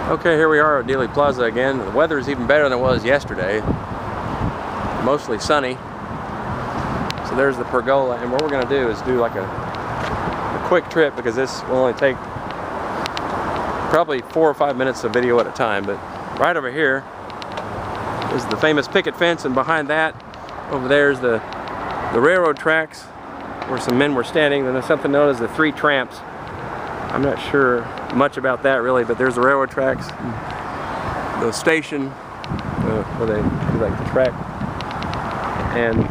Okay, here we are at Dealey Plaza again. The weather is even better than it was yesterday. Mostly sunny. So there's the pergola, and what we're going to do is do like a quick trip, because this will only take probably 4 or 5 minutes of video at a time. But right over here is the famous picket fence, and behind that, over there is the railroad tracks where some men were standing. Then there's something known as the Three Tramps. I'm not sure much about that really, but there's the railroad tracks, the station where they do like the track, and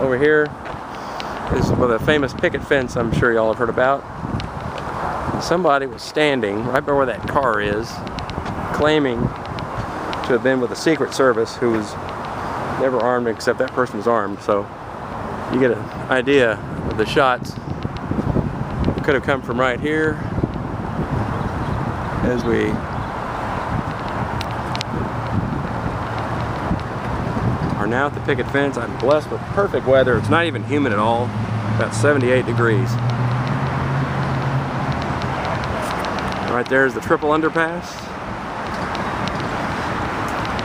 over here is where the famous picket fence I'm sure y'all have heard about. Somebody was standing right by where that car is, claiming to have been with the Secret Service, who was never armed except that person was armed. So you get an idea of the shots. It could have come from right here. As we are now at the picket fence, I'm blessed with perfect weather. It's not even humid at all, about 78 degrees. Right there's the triple underpass.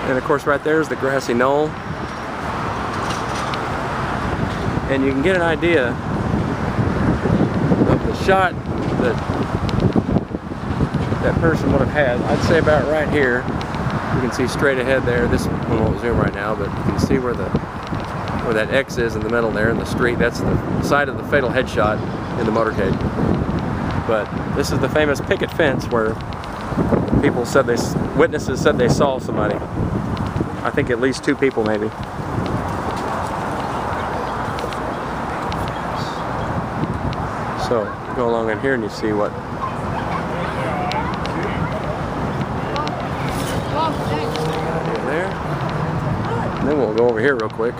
And of course right there's the grassy knoll. And you can get an idea of the shot that person would have had. I'd say about right here. You can see straight ahead there. This one won't zoom right now, but you can see where that X is in the middle there in the street. That's the site of the fatal headshot in the motorcade. But this is the famous picket fence where people said witnesses said they saw somebody. I think at least 2 people maybe. So you go along in here and you see what. There. And then we'll go over here real quick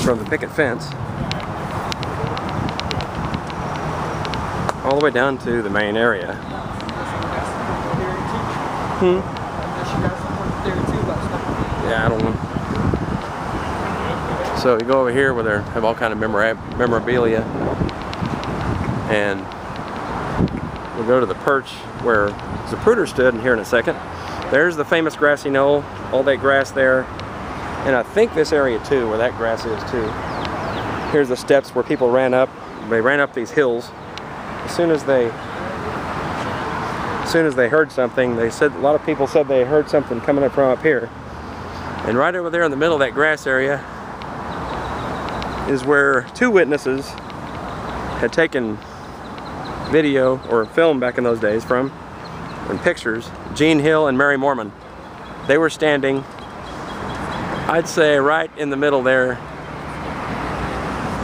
from the picket fence all the way down to the main area. Yeah, I don't know. So you go over here where they have all kind of memorabilia, and we'll go to the perch where Zapruder stood, and here in a second. There's the famous grassy knoll, all that grass there, and I think this area too, where that grass is too. Here's the steps where people ran up. They ran up these hills. As soon as they heard something, they said, a lot of people said they heard something coming up from up here. And right over there in the middle of that grass area is where 2 witnesses had taken video or film back in those days from, and pictures. Gene Hill and Mary Mormon. They were standing, I'd say right in the middle there.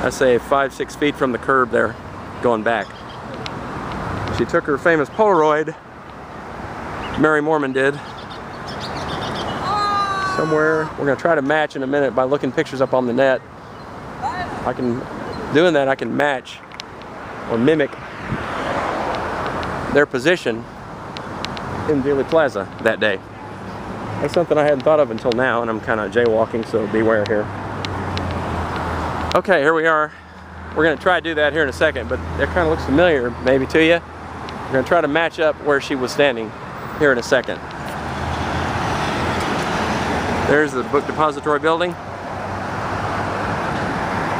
I'd say 5-6 feet from the curb there, going back. She took her famous Polaroid, Mary Mormon did, somewhere. We're going to try to match in a minute by looking pictures up on the net. Doing that I can match or mimic their position in Dealey Plaza that day. That's something I hadn't thought of until now, and I'm kind of jaywalking, so beware here. Okay, here we are. We're going to try to do that here in a second, but it kind of looks familiar maybe to you. We're going to try to match up where she was standing here in a second. There's the book depository building.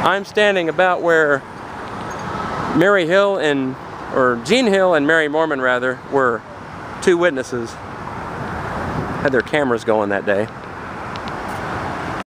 I'm standing about where Gene Hill and Mary Mormon rather were 2 witnesses, had their cameras going that day.